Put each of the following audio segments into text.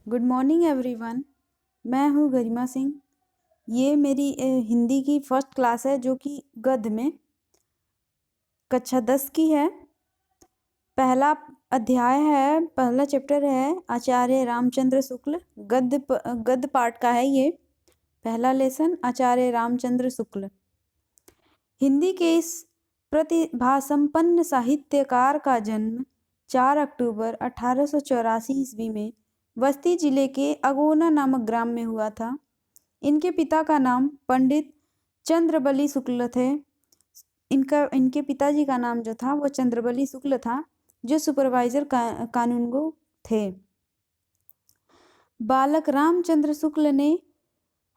Good morning everyone. मैं हूँ गरिमा सिंह। ये मेरी हिंदी की फर्स्ट क्लास है जो कि गद्य में कक्षा 10 की है। पहला अध्याय है, पहला चैप्टर है आचार्य रामचंद्र शुक्ल। गद्य पाठ का है ये पहला लेसन, आचार्य रामचंद्र शुक्ल। हिंदी के इस प्रतिभासंपन्न साहित्यकार का जन्म 4 अक्टूबर 1884 ईस्वी में बस्ती जिले के अगोना नामक ग्राम में हुआ था। इनके पिता का नाम पंडित चंद्रबली शुक्ल थे। इनके पिताजी का नाम जो था वो चंद्रबली शुक्ल था, जो सुपरवाइजर कानूनगो थे। बालक रामचंद्र शुक्ल ने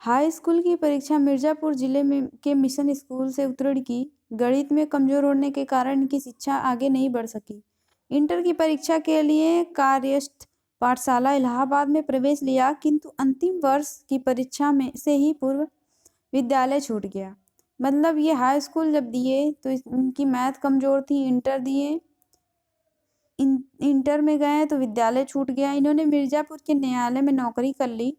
हाई स्कूल की परीक्षा मिर्जापुर जिले में के मिशन स्कूल से उत्तीर्ण की। गणित में कमजोर होने के कारण इनकी शिक्षा आगे नहीं बढ़ सकी। इंटर की परीक्षा के लिए कार्यस्थ पाठशाला इलाहाबाद में प्रवेश लिया, किंतु अंतिम वर्ष की परीक्षा में से ही पूर्व विद्यालय छूट गया। मतलब ये हाई स्कूल जब दिए तो इनकी मैथ कमजोर थी। इंटर दिए, इंटर में गए तो विद्यालय छूट गया। इन्होंने मिर्जापुर के न्यायालय में नौकरी कर ली,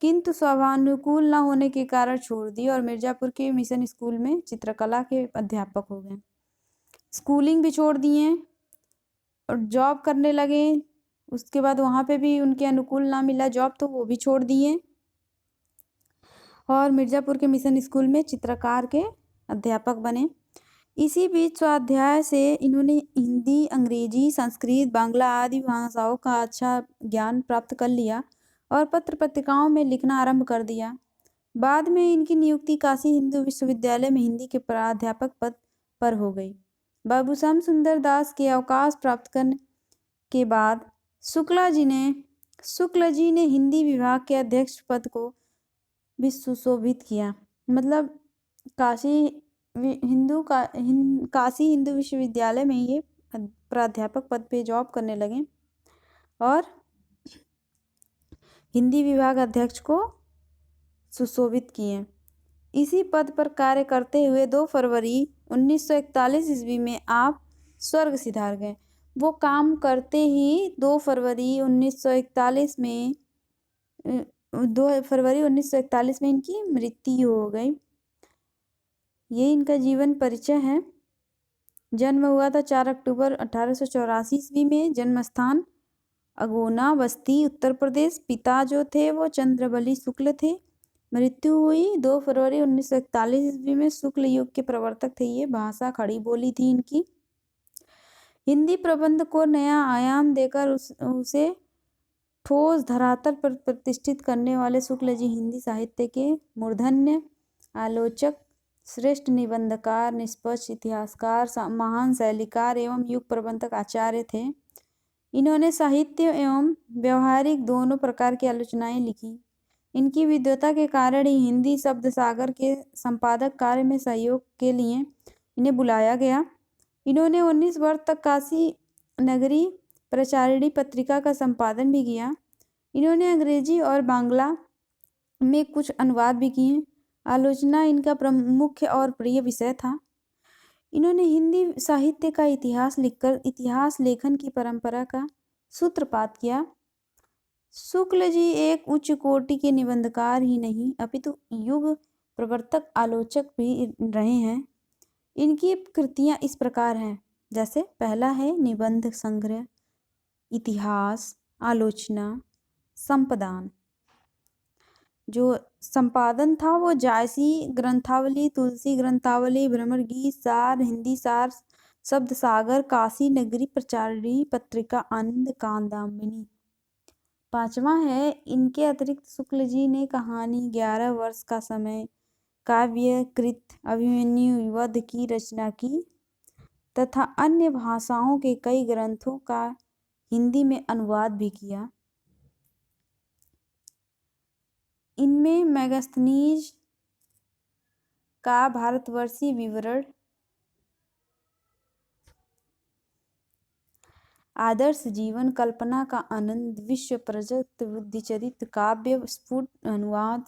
किंतु स्वाभानुकूल न होने के कारण छोड़ दी और मिर्जापुर के मिशन स्कूल में चित्रकला के अध्यापक हो गए। स्कूलिंग भी छोड़ दिए और जॉब करने लगे। उसके बाद वहाँ पे भी उनके अनुकूल ना मिला जॉब, तो वो भी छोड़ दिए और मिर्जापुर के मिशन स्कूल में चित्रकार के अध्यापक बने। इसी बीच स्वाध्याय से इन्होंने हिंदी, अंग्रेजी, संस्कृत, बांग्ला आदि भाषाओं का अच्छा ज्ञान प्राप्त कर लिया और पत्र पत्रिकाओं में लिखना आरंभ कर दिया। बाद में इनकी नियुक्ति काशी हिंदू विश्वविद्यालय में हिंदी के प्राध्यापक पद पर हो गई। बाबूश्याम सुंदर दास के अवकाश प्राप्त करने के बाद शुक्ल जी ने हिंदी विभाग के अध्यक्ष पद को भी सुशोभित किया। मतलब काशी हिंदू विश्वविद्यालय में ये प्राध्यापक पद पे जॉब करने लगे और हिंदी विभाग अध्यक्ष को सुशोभित किए। इसी पद पर कार्य करते हुए 2 फरवरी 1941 ईस्वी में आप स्वर्ग सिधार गए। वो काम करते ही 2 फरवरी 1941 में इनकी मृत्यु हो गई। ये इनका जीवन परिचय है। जन्म हुआ था 4 अक्टूबर 1884 ईस्वी में। जन्म स्थान अगोना, बस्ती, उत्तर प्रदेश। पिता जो थे वो चंद्रबली शुक्ल थे। मृत्यु हुई 2 फरवरी 1941 ईस्वी में। शुक्ल युग के प्रवर्तक थे ये। भाषा खड़ी बोली थी इनकी। हिंदी प्रबंध को नया आयाम देकर उसे ठोस धरातल पर प्रतिष्ठित करने वाले शुक्ल जी हिंदी साहित्य के मूर्धन्य आलोचक, श्रेष्ठ निबंधकार, निष्पक्ष इतिहासकार, महान शैलीकार एवं युग प्रबंधक आचार्य थे। इन्होंने साहित्य एवं व्यवहारिक दोनों प्रकार की आलोचनाएं लिखी। इनकी विद्वता के कारण ही हिंदी शब्द सागर के संपादक कार्य में सहयोग के लिए इन्हें बुलाया गया। इन्होंने 19 वर्ष तक काशी नगरी प्रचारिणी पत्रिका का संपादन भी किया। इन्होंने अंग्रेजी और बांग्ला में कुछ अनुवाद भी किए। आलोचना इनका प्रमुख और प्रिय विषय था। इन्होंने हिंदी साहित्य का इतिहास लिखकर इतिहास लेखन की परंपरा का सूत्रपात किया। शुक्ल जी एक उच्च कोटि के निबंधकार ही नहीं अपितु युग प्रवर्तक आलोचक भी रहे हैं। इनकी कृतियां इस प्रकार हैं, जैसे पहला है निबंध संग्रह, इतिहास, आलोचना, संपादन। जो संपादन था वो जायसी ग्रंथावली, तुलसी ग्रंथावली, भ्रमर गीत, सार, हिंदी सार, शब्द सागर, काशी नगरी प्रचारिणी पत्रिका, आनंद कांदामिनी। 5वां है इनके अतिरिक्त शुक्ल जी ने कहानी, 11 वर्ष का समय, काव्य कृत अभिमन्यु वध की रचना की तथा अन्य भाषाओं के कई ग्रंथों का हिंदी में अनुवाद भी किया। इनमें मैगस्थनीज का भारतवर्षीय विवरण, आदर्श जीवन, कल्पना का आनंद, विश्व प्रजक्त, बुद्धिचरित्र, काव्य स्फुट, अनुवाद,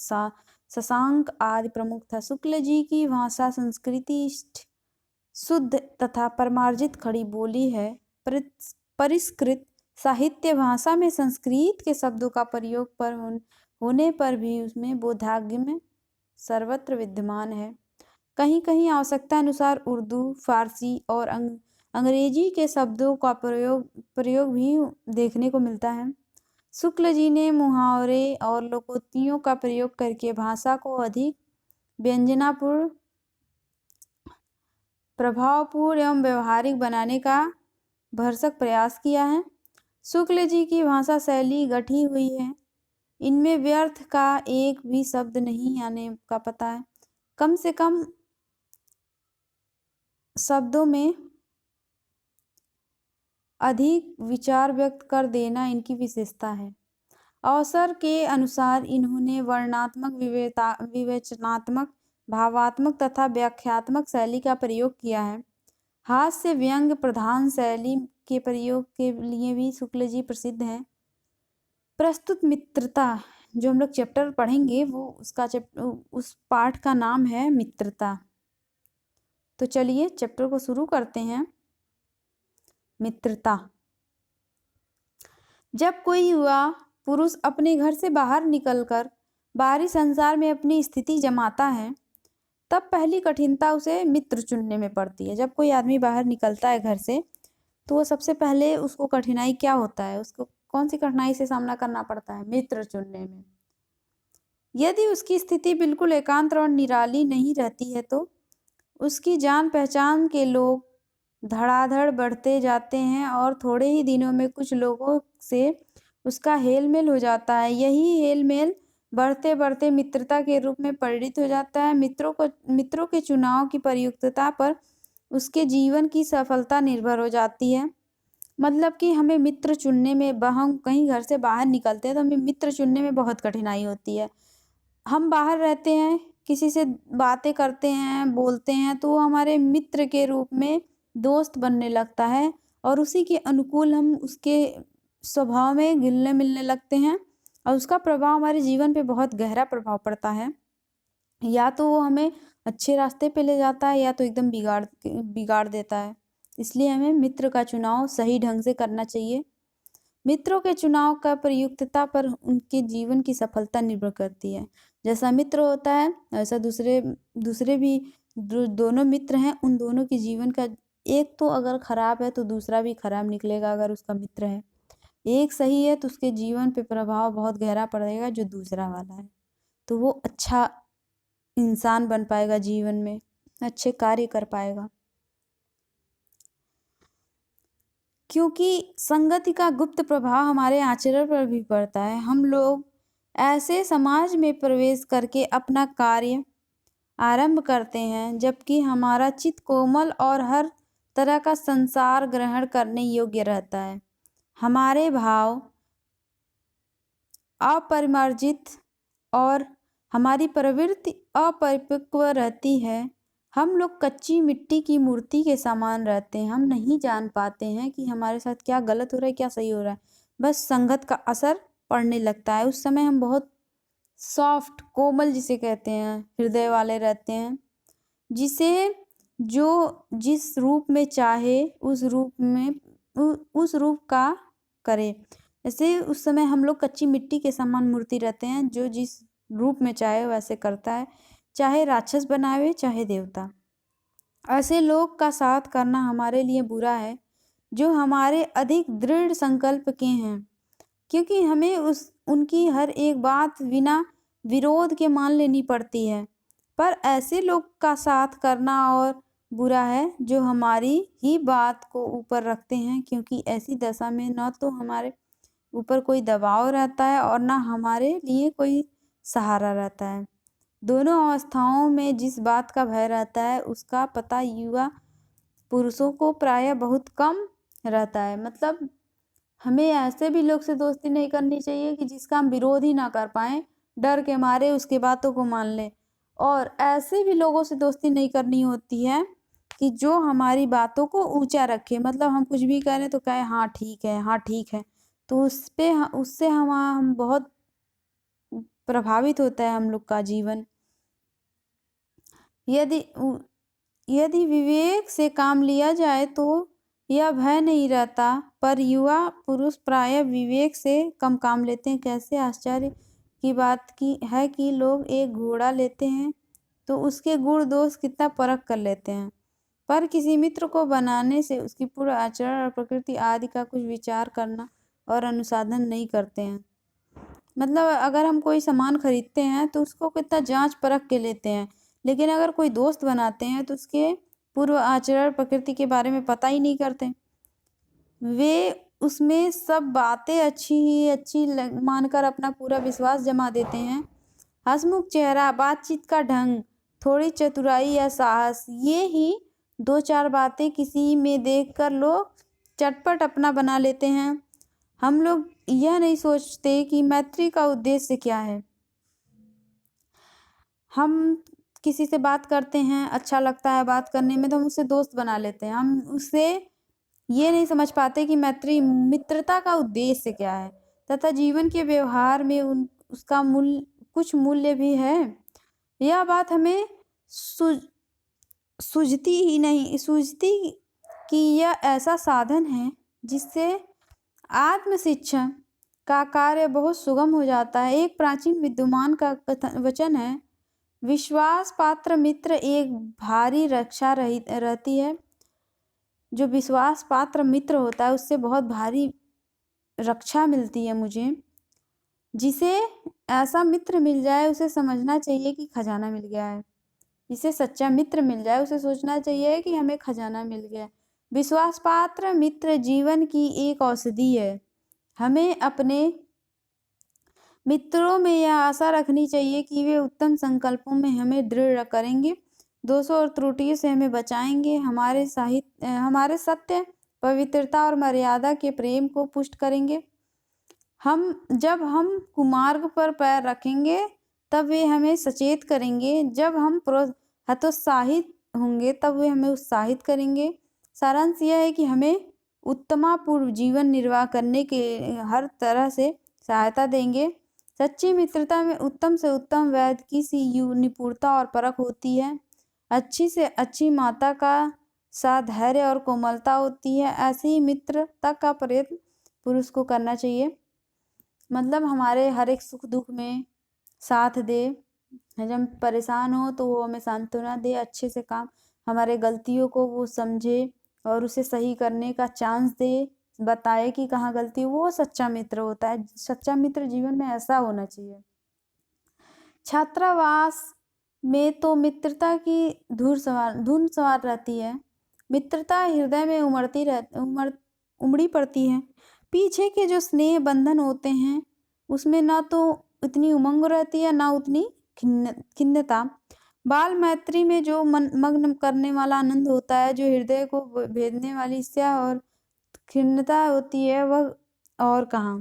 शशांक आदि प्रमुख था। शुक्ल जी की भाषा संस्कृति शुद्ध तथा परमार्जित खड़ी बोली है। परिष्कृत साहित्य भाषा में संस्कृत के शब्दों का प्रयोग पर होने पर भी उसमें बोधागम्य सर्वत्र विद्यमान है। कहीं कहीं आवश्यकता अनुसार उर्दू, फारसी और अंग्रेजी के शब्दों का प्रयोग भी देखने को मिलता है। शुक्ल जी ने मुहावरे और लोकोक्तियों का प्रयोग करके भाषा को अधिक व्यंजनापूर्ण, प्रभावपूर्ण एवं व्यवहारिक बनाने का भरसक प्रयास किया है। शुक्ल जी की भाषा शैली गढ़ी हुई है, इनमें व्यर्थ का एक भी शब्द नहीं आने का पता है। कम से कम शब्दों में अधिक विचार व्यक्त कर देना इनकी विशेषता है। अवसर के अनुसार इन्होंने वर्णनात्मक, विवेचनात्मक, भावात्मक तथा व्याख्यात्मक शैली का प्रयोग किया है। हास्य व्यंग्य प्रधान शैली के प्रयोग के लिए भी शुक्ल जी प्रसिद्ध हैं। प्रस्तुत मित्रता, जो हम लोग चैप्टर पढ़ेंगे वो उस पाठ का नाम है मित्रता। तो चलिए चैप्टर को शुरू करते हैं। मित्रता। जब कोई युवा पुरुष अपने घर से बाहर निकलकर बाहरी संसार में अपनी स्थिति जमाता है, तब पहली कठिनता उसे मित्र चुनने में पड़ती है। जब कोई आदमी बाहर निकलता है घर से, तो वो सबसे पहले उसको कठिनाई क्या होता है, उसको कौन सी कठिनाई से सामना करना पड़ता है? मित्र चुनने में। यदि उसकी स्थिति बिल्कुल एकांत और निराली नहीं रहती है, तो उसकी जान पहचान के लोग धड़ाधड़ बढ़ते जाते हैं और थोड़े ही दिनों में कुछ लोगों से उसका हेल मेल हो जाता है। यही हेल मेल बढ़ते बढ़ते मित्रता के रूप में परिणित हो जाता है। मित्रों के चुनाव की प्रयुक्तता पर उसके जीवन की सफलता निर्भर हो जाती है। मतलब कि हमें मित्र चुनने में, हम कहीं घर से बाहर निकलते हैं तो हमें मित्र चुनने में बहुत कठिनाई होती है। हम बाहर रहते हैं, किसी से बातें करते हैं, बोलते हैं, तो वो हमारे मित्र के रूप में दोस्त बनने लगता है और उसी के अनुकूल हम उसके स्वभाव में घुलने मिलने लगते हैं और उसका प्रभाव हमारे जीवन पे बहुत गहरा प्रभाव पड़ता है। या तो वो हमें अच्छे रास्ते पे ले जाता है या तो एकदम बिगाड़ देता है। इसलिए हमें मित्र का चुनाव सही ढंग से करना चाहिए। मित्रों के चुनाव का प्रयुक्तता पर उनके जीवन की सफलता निर्भर करती है। जैसा मित्र होता है वैसा दूसरे भी दोनों मित्र हैं, उन दोनों के जीवन का एक तो अगर खराब है तो दूसरा भी खराब निकलेगा। अगर उसका मित्र है, एक सही है तो उसके जीवन पे प्रभाव बहुत गहरा पड़ेगा जो दूसरा वाला है, तो वो अच्छा इंसान बन पाएगा, जीवन में अच्छे कार्य कर पाएगा। क्योंकि संगति का गुप्त प्रभाव हमारे आचरण पर भी पड़ता है। हम लोग ऐसे समाज में प्रवेश करके अपना कार्य आरंभ करते हैं जबकि हमारा चित्त कोमल और हर तरह का संसार ग्रहण करने योग्य रहता है। हमारे भाव अपरिमार्जित और हमारी प्रवृत्ति अपरिपक्व रहती है। हम लोग कच्ची मिट्टी की मूर्ति के समान रहते हैं। हम नहीं जान पाते हैं कि हमारे साथ क्या गलत हो रहा है, क्या सही हो रहा है। बस संगत का असर पड़ने लगता है। उस समय हम बहुत सॉफ्ट, कोमल जिसे कहते हैं, हृदय वाले रहते हैं, जिसे जो जिस रूप में चाहे उस रूप का करे। जैसे उस समय हम लोग कच्ची मिट्टी के समान मूर्ति रहते हैं, जो जिस रूप में चाहे वैसे करता है, चाहे राक्षस बनावे चाहे देवता। ऐसे लोग का साथ करना हमारे लिए बुरा है जो हमारे अधिक दृढ़ संकल्प के हैं, क्योंकि हमें उनकी हर एक बात बिना विरोध के मान लेनी पड़ती है। पर ऐसे लोग का साथ करना और बुरा है जो हमारी ही बात को ऊपर रखते हैं, क्योंकि ऐसी दशा में न तो हमारे ऊपर कोई दबाव रहता है और न हमारे लिए कोई सहारा रहता है। दोनों अवस्थाओं में जिस बात का भय रहता है उसका पता युवा पुरुषों को प्रायः बहुत कम रहता है। मतलब हमें ऐसे भी लोग से दोस्ती नहीं करनी चाहिए कि जिसका हम विरोध ही ना कर पाएँ, डर के मारे उसकी बातों को मान लें। और ऐसे भी लोगों से दोस्ती नहीं करनी होती है कि जो हमारी बातों को ऊंचा रखे। मतलब हम कुछ भी करें तो कहें हाँ ठीक है, हाँ ठीक है, तो उससे हम बहुत प्रभावित होता है हम लोग का जीवन। यदि विवेक से काम लिया जाए तो यह भय नहीं रहता। पर युवा पुरुष प्रायः विवेक से कम काम लेते हैं। कैसे आश्चर्य की बात की है कि लोग एक घोड़ा लेते हैं तो उसके गुण दोष कितना परख कर लेते हैं, पर किसी मित्र को बनाने से उसकी पूर्ण आचरण और प्रकृति आदि का कुछ विचार करना और अनुसाधन नहीं करते हैं। मतलब अगर हम कोई सामान खरीदते हैं तो उसको कितना जांच परख के लेते हैं, लेकिन अगर कोई दोस्त बनाते हैं तो उसके पूर्व आचरण प्रकृति के बारे में पता ही नहीं करते। वे उसमें सब बातें अच्छी ही अच्छी मानकर अपना पूरा विश्वास जमा देते हैं। हंसमुख चेहरा, बातचीत का ढंग, थोड़ी चतुराई या साहस, ये ही 2-4 बातें किसी में देखकर लोग चटपट अपना बना लेते हैं। हम लोग यह नहीं सोचते कि मैत्री का उद्देश्य क्या है। हम किसी से बात करते हैं, अच्छा लगता है बात करने में तो हम उससे दोस्त बना लेते हैं। हम उससे ये नहीं समझ पाते कि मित्रता का उद्देश्य क्या है तथा जीवन के व्यवहार में उसका कुछ मूल्य भी है। यह बात हमें सूझती कि यह ऐसा साधन है जिससे आत्मशिक्षा का कार्य बहुत सुगम हो जाता है। एक प्राचीन विद्वान का वचन है, विश्वास पात्र मित्र एक भारी रक्षा रहती है। जो विश्वास पात्र मित्र होता है उससे बहुत भारी रक्षा मिलती है मुझे। जिसे ऐसा मित्र मिल जाए उसे समझना चाहिए कि खजाना मिल गया है। जिसे सच्चा मित्र मिल जाए उसे सोचना चाहिए कि हमें खजाना मिल गया। विश्वास पात्र मित्र जीवन की एक औषधि है। हमें अपने मित्रों में यह आशा रखनी चाहिए कि वे उत्तम संकल्पों में हमें दृढ़ करेंगे, दोषों और त्रुटियों से हमें बचाएंगे, हमारे सत्य, पवित्रता और मर्यादा के प्रेम को पुष्ट करेंगे। जब हम कुमार्ग पर पैर रखेंगे तब वे हमें सचेत करेंगे, जब हम हतोत्साहित होंगे तब वे हमें उत्साहित करेंगे। सारांश यह है कि हमें उत्तमपूर्ण जीवन निर्वाह करने के हर तरह से सहायता देंगे। सच्ची मित्रता में उत्तम से उत्तम वैद्य की सी निपुणता और परख होती है। अच्छी से अच्छी माता का सा धैर्य और कोमलता होती है। ऐसी ही मित्रता का प्रयत्न पुरुष को करना चाहिए। मतलब हमारे हर एक सुख दुख में साथ दे, जब हम परेशान हो तो वो हमें सांत्वना दे, अच्छे से काम, हमारे गलतियों को वो समझे और उसे सही करने का चांस दे, बताए कि कहाँ गलती, वो सच्चा मित्र होता है। सच्चा मित्र जीवन में ऐसा होना चाहिए। छात्रावास में तो मित्रता की धुन सवार रहती है। मित्रता हृदय में उमड़ी पड़ती है। पीछे के जो स्नेह बंधन होते हैं उसमें ना तो इतनी उमंग रहती है ना उतनी खिन्नता। बाल मैत्री में जो मग्न करने वाला आनंद होता है, जो हृदय को भेदने वाली स्या और खिन्नता होती है, वह और कहाँ।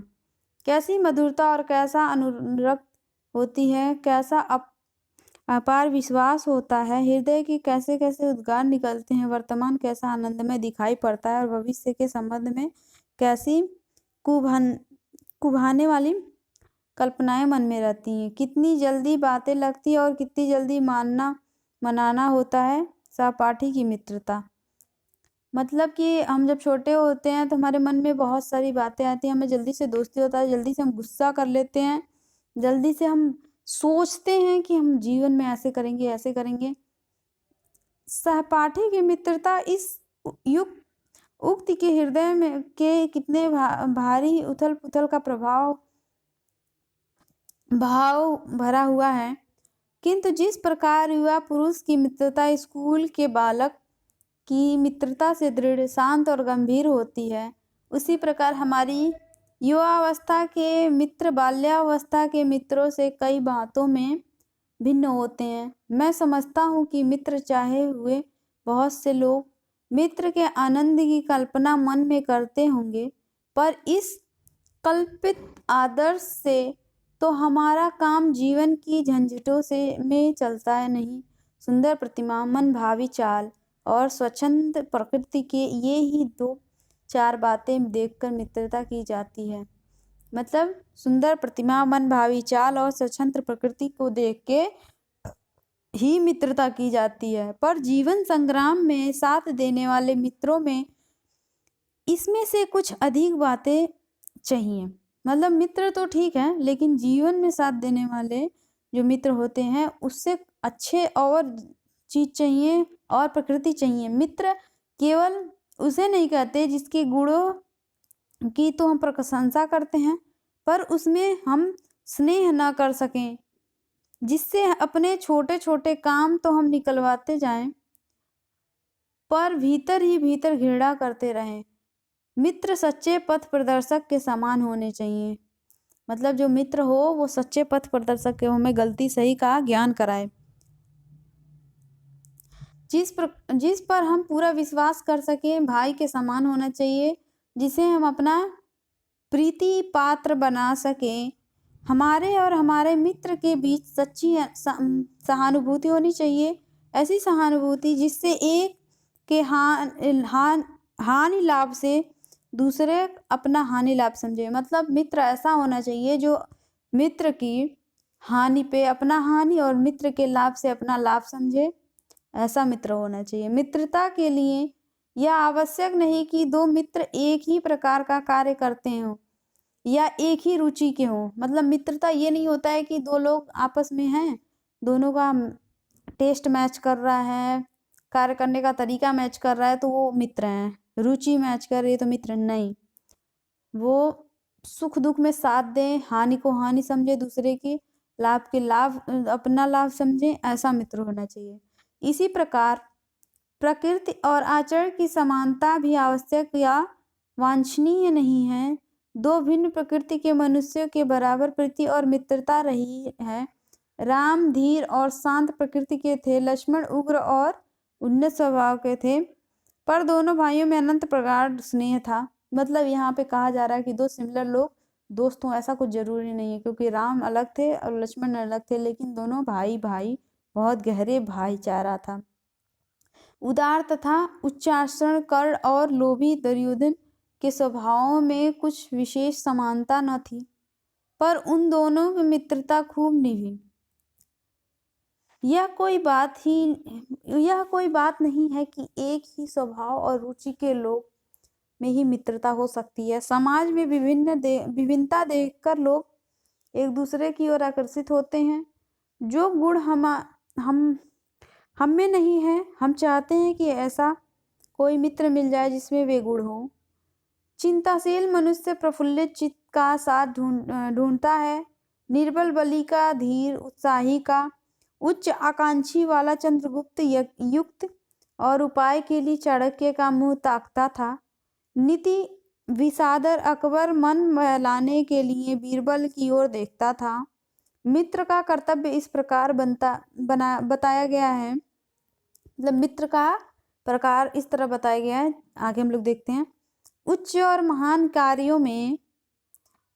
कैसी मधुरता और कैसा अनुरक्त होती है, कैसा अपार विश्वास होता है। हृदय के कैसे कैसे उद्गार निकलते हैं। वर्तमान कैसा आनंदमय दिखाई पड़ता है और भविष्य के संबंध में कैसी कुभाने वाली कल्पनाएं मन में रहती हैं। कितनी जल्दी बातें लगती है और कितनी जल्दी मनाना होता है। सहपाठी की मित्रता मतलब कि हम जब छोटे होते हैं तो हमारे मन में बहुत सारी बातें आती हैं, हमें जल्दी से दोस्ती होता है, जल्दी से हम गुस्सा कर लेते हैं, जल्दी से हम सोचते हैं कि हम जीवन में ऐसे करेंगे ऐसे करेंगे। सहपाठी की मित्रता इस उक्ति के हृदय में के कितने भारी उथल पुथल का भाव भरा हुआ है। किंतु जिस प्रकार युवा पुरुष की मित्रता स्कूल के बालक की मित्रता से दृढ़, शांत और गंभीर होती है, उसी प्रकार हमारी युवावस्था के मित्र बाल्यावस्था के मित्रों से कई बातों में भिन्न होते हैं। मैं समझता हूँ कि मित्र चाहे हुए बहुत से लोग मित्र के आनंद की कल्पना मन में करते होंगे, पर इस कल्पित आदर्श से तो हमारा काम जीवन की झंझटों में चलता है नहीं। सुंदर प्रतिमा, मन भावी चाल और स्वच्छंद प्रकृति के ये ही 2-4 बातें देखकर मित्रता की जाती है। मतलब सुंदर प्रतिमा, मन भावी चाल और स्वच्छंद प्रकृति को देख के ही मित्रता की जाती है। पर जीवन संग्राम में साथ देने वाले मित्रों में इसमें से कुछ अधिक बातें चाहिए। मतलब मित्र तो ठीक है, लेकिन जीवन में साथ देने वाले जो मित्र होते हैं उससे अच्छे और चीज चाहिए और प्रकृति चाहिए। मित्र केवल उसे नहीं कहते जिसके गुणों की तो हम प्रशंसा करते हैं, पर उसमें हम स्नेह ना कर सकें, जिससे अपने छोटे छोटे काम तो हम निकलवाते जाएं, पर भीतर ही भीतर घृणा करते रहें। मित्र सच्चे पथ प्रदर्शक के समान होने चाहिए। मतलब जो मित्र हो वो सच्चे पथ प्रदर्शक के, हमें गलती सही का ज्ञान कराए, जिस पर हम पूरा विश्वास कर सकें। भाई के समान होना चाहिए, जिसे हम अपना प्रीति पात्र बना सकें। हमारे और हमारे मित्र के बीच सच्ची सहानुभूति होनी चाहिए। ऐसी सहानुभूति जिससे एक के हानि लाभ से दूसरे अपना हानि लाभ समझे। मतलब मित्र ऐसा होना चाहिए जो मित्र की हानि पे अपना हानि और मित्र के लाभ से अपना लाभ समझे। ऐसा मित्र होना चाहिए। मित्रता के लिए यह आवश्यक नहीं कि दो मित्र एक ही प्रकार का कार्य करते हों या एक ही रुचि के हों। मतलब मित्रता ये नहीं होता है कि दो लोग आपस में हैं, दोनों का टेस्ट मैच कर रहा है, कार्य करने का तरीका मैच कर रहा है तो वो मित्र हैं, रुचि मैच कर रही है तो मित्र नहीं। वो सुख दुख में साथ दें, हानि को हानि समझे, दूसरे की लाभ के लाभ अपना लाभ समझें, ऐसा मित्र होना चाहिए। इसी प्रकार प्रकृति और आचरण की समानता भी आवश्यक या वांछनीय नहीं है। दो भिन्न प्रकृति के मनुष्यों के बराबर प्रीति और मित्रता रही है। राम धीर और शांत प्रकृति के थे, लक्ष्मण उग्र और उन्नत स्वभाव के थे, पर दोनों भाइयों में अनंत प्रगाढ़ स्नेह था। मतलब यहाँ पे कहा जा रहा है कि दो सिमिलर लोग दोस्त हों, ऐसा कुछ जरूरी नहीं है, क्योंकि राम अलग थे और लक्ष्मण अलग थे, लेकिन दोनों भाई भाई बहुत गहरे भाईचारा था। उदार तथा उच्चारण कर्ण और लोभी दुर्योधन के स्वभावों में कुछ विशेष समानता न थी, पर उन दोनों की मित्रता खूब निभी। यह कोई बात नहीं है कि एक ही स्वभाव और रुचि के लोग में ही मित्रता हो सकती है। समाज में विभिन्नता देखकर लोग एक दूसरे की ओर आकर्षित होते हैं। जो गुण हम में नहीं है, हम चाहते हैं कि ऐसा कोई मित्र मिल जाए जिसमें वे गुण हो। चिंताशील मनुष्य प्रफुल्लित चित्त का साथ ढूंढता है, निर्बल बलि का, धीर उत्साही का, उच्च आकांक्षी वाला चंद्रगुप्त युक्त और उपाय के लिए चाणक्य का मुंह ताकता था। नीति विसादर अकबर मन बहलाने के लिए बीरबल की ओर देखता था। मित्र का कर्तव्य इस प्रकार बताया गया है। मतलब मित्र का प्रकार इस तरह बताया गया है, आगे हम लोग देखते हैं। उच्च और महान कार्यों में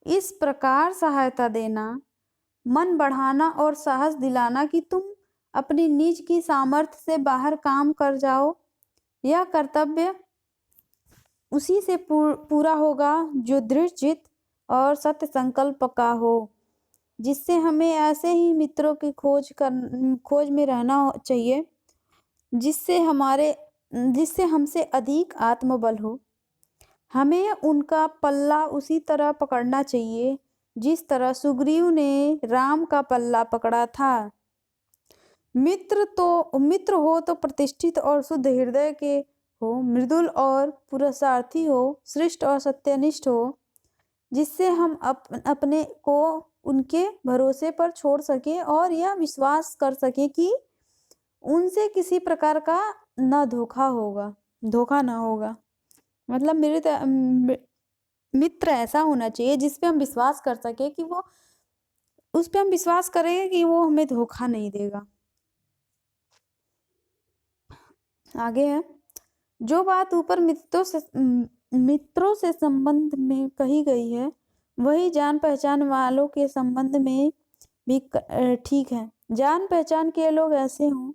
इस प्रकार सहायता देना, मन बढ़ाना और साहस दिलाना कि तुम अपनी निज की सामर्थ्य से बाहर काम कर जाओ। यह कर्तव्य उसी से पूरा होगा जो दृढ़ चित्त और सत्य संकल्प का हो। जिससे हमें ऐसे ही मित्रों की खोज में रहना चाहिए जिससे हमसे अधिक आत्मबल हो। हमें उनका पल्ला उसी तरह पकड़ना चाहिए जिस तरह सुग्रीव ने राम का पल्ला पकड़ा था। मित्र हो तो प्रतिष्ठित और शुद्ध हृदय के हो, मृदुल और पुरुषार्थी हो, श्रेष्ठ और सत्यनिष्ठ हो, जिससे हम अपने को उनके भरोसे पर छोड़ सके और यह विश्वास कर सके कि उनसे किसी प्रकार का धोखा ना होगा। मतलब मित्र ऐसा होना चाहिए जिस पे हम विश्वास कर सके कि वो उस पे हम विश्वास करें कि वो हमें धोखा नहीं देगा। आगे है, जो बात ऊपर मित्रों से संबंध में कही गई है वही जान पहचान वालों के संबंध में भी ठीक है। जान पहचान के लोग ऐसे हों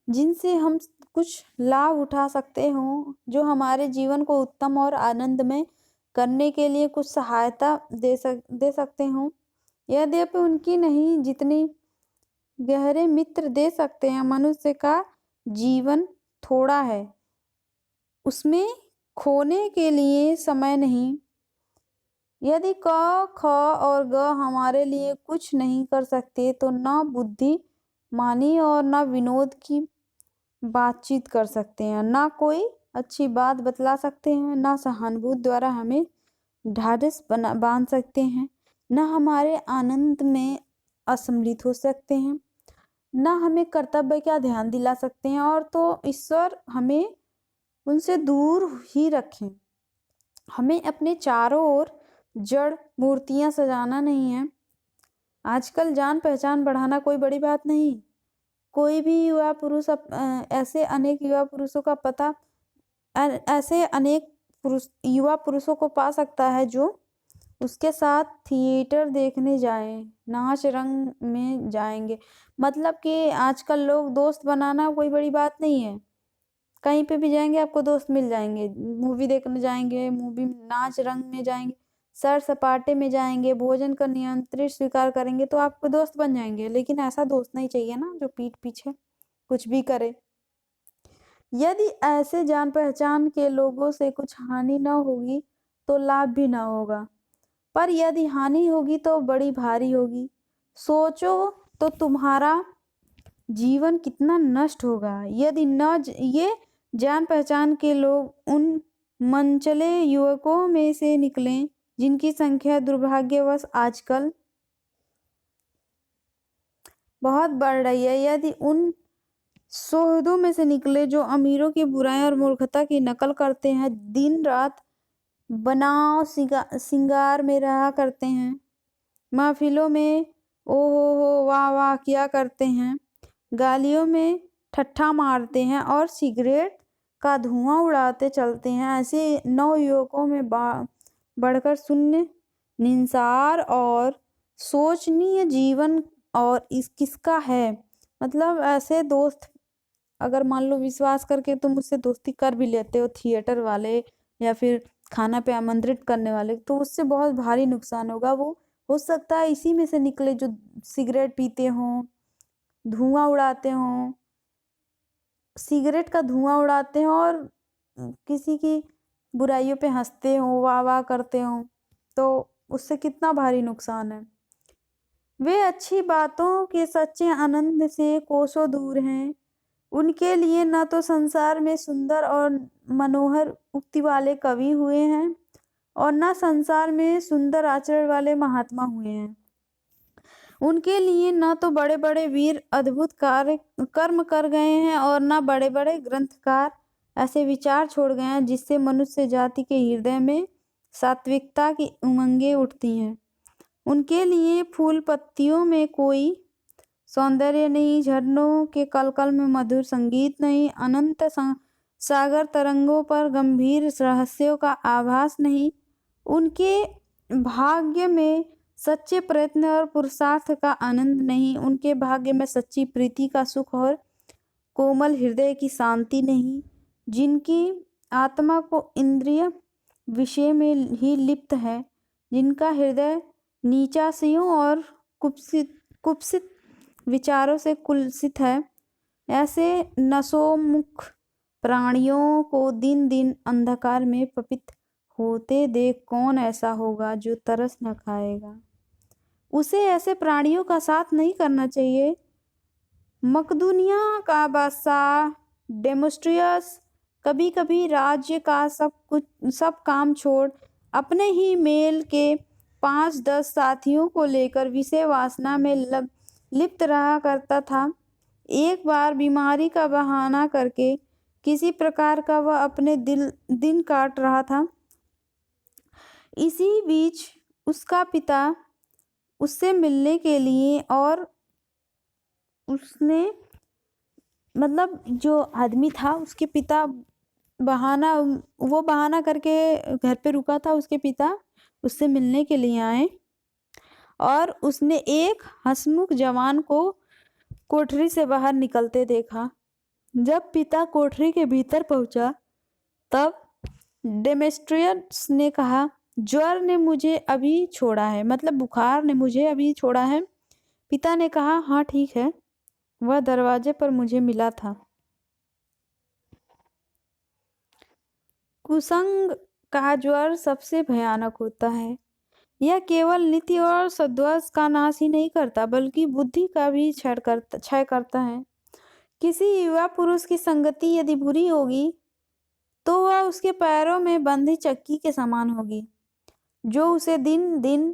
जिनसे हम कुछ लाभ उठा सकते हों, जो हमारे जीवन को उत्तम और आनंदमय करने के लिए कुछ सहायता दे सकते हों। यद्यपि उनकी नहीं जितनी गहरे मित्र दे सकते हैं। मनुष्य का जीवन थोड़ा है, उसमें खोने के लिए समय नहीं। यदि क, ख और ग हमारे लिए कुछ नहीं कर सकते तो न बुद्धिमानी और न विनोद की बातचीत कर सकते हैं, ना कोई अच्छी बात बतला सकते हैं, ना सहानुभूति द्वारा हमें ढाढ़स बांध सकते हैं, न हमारे आनंद में असम्मिलित हो सकते हैं, न हमें कर्तव्य का ध्यान दिला सकते हैं, और तो ईश्वर हमें उनसे दूर ही रखें। हमें अपने चारों ओर जड़ मूर्तियां सजाना नहीं है। आजकल जान पहचान बढ़ाना कोई बड़ी बात नहीं। कोई भी युवा पुरुष ऐसे अनेक युवा पुरुषों का पता ऐसे अनेक युवा पुरुषों को पा सकता है जो उसके साथ थिएटर देखने जाएं, नाच रंग में जाएंगे। मतलब कि आजकल लोग दोस्त बनाना कोई बड़ी बात नहीं है। कहीं पे भी जाएंगे आपको दोस्त मिल जाएंगे। मूवी देखने जाएंगे, मूवी नाच रंग में जाएंगे, सैर सपाटे में जाएंगे, भोजन का नियंत्रित स्वीकार करेंगे तो आपको दोस्त बन जाएंगे। लेकिन ऐसा दोस्त नहीं चाहिए ना जो पीठ पीछे कुछ भी करे। यदि ऐसे जान पहचान के लोगों से कुछ हानि न होगी तो लाभ भी न होगा, पर यदि हानि होगी तो बड़ी भारी होगी। सोचो तो तुम्हारा जीवन कितना नष्ट होगा यदि ये जान पहचान के लोग उन मनचले युवकों में से निकलें जिनकी संख्या दुर्भाग्यवश आजकल बहुत बढ़ रही है। यदि उन सोहदों में से निकले जो अमीरों की बुराई और मूर्खता की नकल करते हैं, दिन रात बनाव सिंगार में रहा करते हैं, महफिलों में ओ हो वाह वाह किया करते हैं, गालियों में ठट्ठा मारते हैं और सिगरेट का धुआं उड़ाते चलते हैं, ऐसे नौ युवकों में बढ़कर शून्य, निंसार और शोचनीय जीवन और इस किसका है। मतलब ऐसे दोस्त अगर मान लो विश्वास करके तुम उससे दोस्ती कर भी लेते हो, थिएटर वाले या फिर खाना पे आमंत्रित करने वाले, तो उससे बहुत भारी नुकसान होगा। वो हो सकता है इसी में से निकले जो सिगरेट पीते हों, धुआं उड़ाते हों, सिगरेट का धुआं उड़ाते हों और किसी की बुराइयों पे हंसते हों, वाह वाह करते हों, तो उससे कितना भारी नुकसान है। वे अच्छी बातों के सच्चे आनंद से कोसों दूर हैं। उनके लिए न तो संसार में सुंदर और मनोहर उक्ति वाले कवि हुए हैं और न संसार में सुंदर आचरण वाले महात्मा हुए हैं। उनके लिए न तो बड़े बड़े वीर अद्भुत कार्य कर्म कर गए हैं और न बड़े बड़े ग्रंथकार ऐसे विचार छोड़ गए हैं जिससे मनुष्य जाति के हृदय में सात्विकता की उमंगें उठती हैं। उनके लिए फूल पत्तियों में कोई सौंदर्य नहीं, झरनों के कलकल में मधुर संगीत नहीं, अनंत सागर तरंगों पर गंभीर रहस्यों का आभास नहीं। उनके भाग्य में सच्चे प्रयत्न और पुरुषार्थ का आनंद नहीं। उनके भाग्य में सच्ची प्रीति का सुख और कोमल हृदय की शांति नहीं। जिनकी आत्मा को इंद्रिय विषय में ही लिप्त है, जिनका हृदय नीचासियों और कुत्सित विचारों से कुलसित है, ऐसे नशोन्मुख प्राणियों को दिन दिन अंधकार में पतित होते देख कौन ऐसा होगा जो तरस न खाएगा। उसे ऐसे प्राणियों का साथ नहीं करना चाहिए। मकदूनिया का बादशाह डेमेस्ट्रियस कभी कभी राज्य का सब काम छोड़ अपने ही मेल के 5-10 साथियों को लेकर विषय वासना में लिप्त रहा करता था। एक बार बीमारी का बहाना करके किसी प्रकार का वह अपने दिन काट रहा था। इसी बीच उसका पिता उससे मिलने के लिए और उसने मतलब जो आदमी था उसके पिता वो बहाना करके घर पे रुका था। उसके पिता उससे मिलने के लिए आए और उसने एक हंसमुख जवान को कोठरी से बाहर निकलते देखा। जब पिता कोठरी के भीतर पहुंचा तब डेमेस्ट्रियस ने कहा, ज्वर ने मुझे अभी छोड़ा है, मतलब बुखार ने मुझे अभी छोड़ा है। पिता ने कहा, हाँ ठीक है, वह दरवाजे पर मुझे मिला था। कुसंग का ज्वर सबसे भयानक होता है। यह केवल नीति और सद्वश का नाश ही नहीं करता बल्कि बुद्धि का भी क्षय करता है। किसी युवा पुरुष की संगति यदि बुरी होगी तो वह उसके पैरों में बंधी चक्की के समान होगी, जो उसे दिन दिन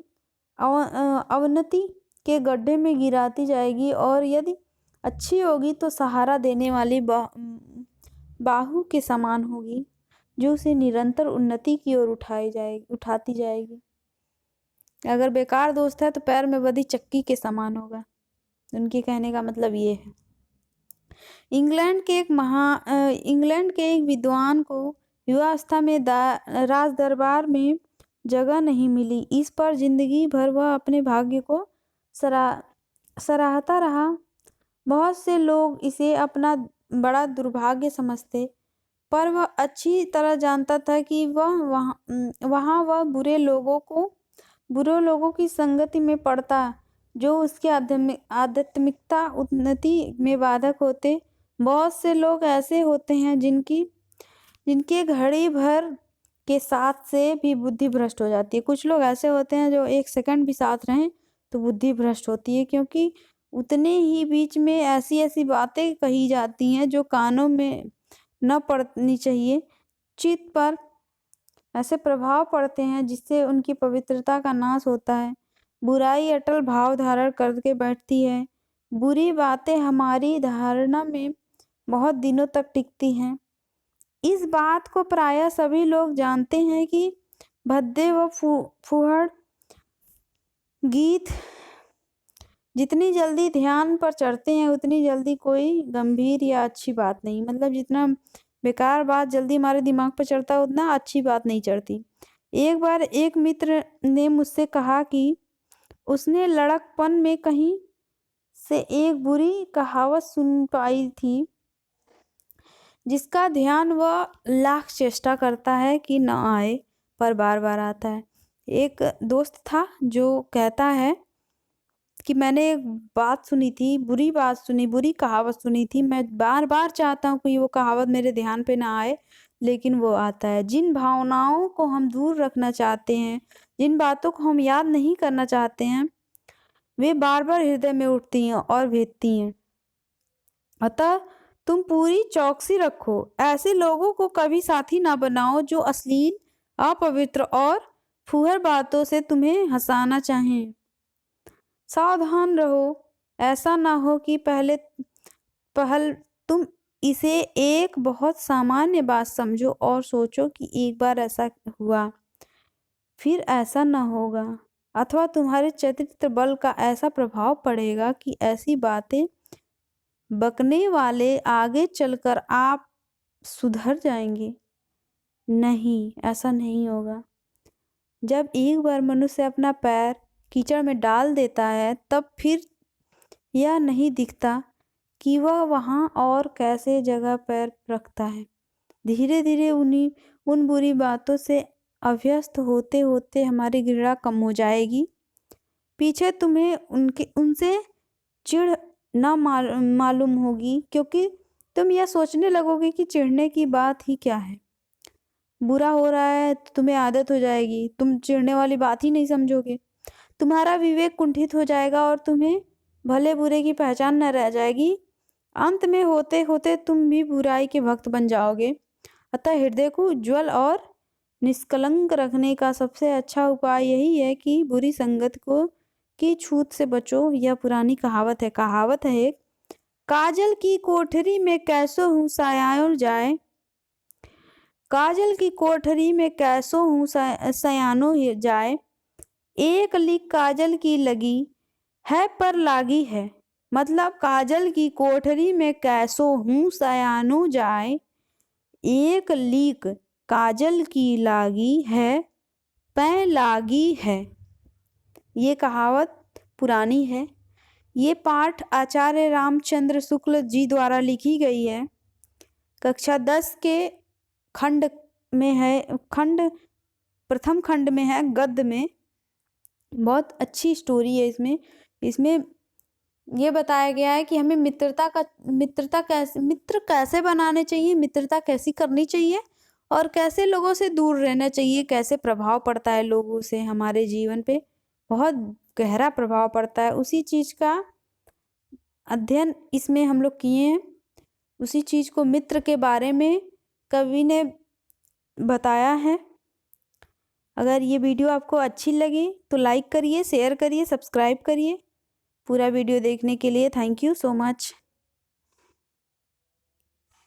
अवनति के गड्ढे में गिराती जाएगी, और यदि अच्छी होगी तो सहारा देने वाली बाहु के समान होगी, जो उसे निरंतर उन्नति की ओर उठाती जाएगी। अगर बेकार दोस्त है तो पैर में बंधी चक्की के समान होगा। उनके कहने का मतलब ये है। इंग्लैंड के एक विद्वान को युवावस्था में राज दरबार में जगह नहीं मिली। इस पर जिंदगी भर वह अपने भाग्य को सराहता रहा। बहुत से लोग इसे अपना बड़ा दुर्भाग्य समझते, पर वह अच्छी तरह जानता था कि वह बुरे लोगों की संगति में पड़ता, जो उसकी आध्यात्मिकता उन्नति में बाधक होते। बहुत से लोग ऐसे होते हैं जिनके घड़ी भर के साथ से भी बुद्धि भ्रष्ट हो जाती है। कुछ लोग ऐसे होते हैं जो एक सेकंड भी साथ रहें तो बुद्धि भ्रष्ट होती है, क्योंकि उतने ही बीच में ऐसी ऐसी बातें कही जाती हैं जो कानों में न पड़नी चाहिए। चित्त पर ऐसे प्रभाव पड़ते हैं जिससे उनकी पवित्रता का नाश होता है। बुराई अटल भाव धारण करके बैठती है। बुरी बातें हमारी धारणा में बहुत दिनों तक टिकती हैं। इस बात को प्रायः सभी लोग जानते हैं कि भद्दे व फूहड़ गीत जितनी जल्दी ध्यान पर चढ़ते हैं उतनी जल्दी कोई गंभीर या अच्छी बात नहीं, मतलब जितना बेकार बात जल्दी हमारे दिमाग पर चढ़ता है उतना अच्छी बात नहीं चढ़ती। एक बार एक मित्र ने मुझसे कहा कि उसने लड़कपन में कहीं से एक बुरी कहावत सुन पाई थी, जिसका ध्यान वह लाख चेष्टा करता है कि न आए, पर बार बार आता है। एक दोस्त था जो कहता है कि मैंने एक बात सुनी थी, बुरी कहावत सुनी थी, मैं बार बार चाहता हूँ कि वो कहावत मेरे ध्यान पे ना आए, लेकिन वो आता है। जिन भावनाओं को हम दूर रखना चाहते हैं, जिन बातों को हम याद नहीं करना चाहते हैं, वे बार बार हृदय में उठती हैं और भेदती हैं। अतः तुम पूरी चौकसी रखो। ऐसे लोगों को कभी साथी ना बनाओ जो अश्लील, अपवित्र और फूहड़ बातों से तुम्हें हंसाना चाहें। सावधान रहो, ऐसा ना हो कि पहल तुम इसे एक बहुत सामान्य बात समझो और सोचो कि एक बार ऐसा हुआ, फिर ऐसा ना होगा, अथवा तुम्हारे चरित्र बल का ऐसा प्रभाव पड़ेगा कि ऐसी बातें बकने वाले आगे चलकर आप सुधर जाएंगे। नहीं, ऐसा नहीं होगा। जब एक बार मनुष्य अपना पैर कीचड़ में डाल देता है, तब फिर यह नहीं दिखता कि वह वहाँ और कैसे जगह पैर रखता है। धीरे धीरे उन बुरी बातों से अभ्यस्त होते होते हमारी घृणा कम हो जाएगी। पीछे तुम्हें उनसे चिढ़ ना मालूम होगी, क्योंकि तुम यह सोचने लगोगे कि चिढ़ने की बात ही क्या है। बुरा हो रहा है तो तुम्हें आदत हो जाएगी, तुम चिढ़ने वाली बात ही नहीं समझोगे। तुम्हारा विवेक कुंठित हो जाएगा और तुम्हें भले बुरे की पहचान न रह जाएगी। अंत में होते होते तुम भी बुराई के भक्त बन जाओगे। अतः हृदय को उज्ज्वल और निष्कलंक रखने का सबसे अच्छा उपाय यही है कि बुरी संगत की छूत से बचो। यह पुरानी कहावत है, काजल की कोठरी में कैसो हूँ सयानो जाए, काजल की कोठरी में कैसो हूँ सयानो जाए, एक लीक काजल की लगी है पर लागी है। मतलब काजल की कोठरी में कैसो हूँ सयानो जाए, एक लीक काजल की लागी है पै लागी है। ये कहावत पुरानी है। ये पाठ आचार्य रामचंद्र शुक्ल जी द्वारा लिखी गई है। कक्षा 10 के प्रथम खंड में है, गद्य में। बहुत अच्छी स्टोरी है इसमें ये बताया गया है कि हमें मित्र कैसे बनाने चाहिए, मित्रता कैसी करनी चाहिए और कैसे लोगों से दूर रहना चाहिए, कैसे प्रभाव पड़ता है लोगों से हमारे जीवन पे, बहुत गहरा प्रभाव पड़ता है। उसी चीज़ का अध्ययन इसमें हम लोग किए हैं। उसी चीज़ को मित्र के बारे में कवि ने बताया है। अगर ये वीडियो आपको अच्छी लगी तो लाइक करिए, शेयर करिए, सब्सक्राइब करिए। पूरा वीडियो देखने के लिए थैंक यू सो मच।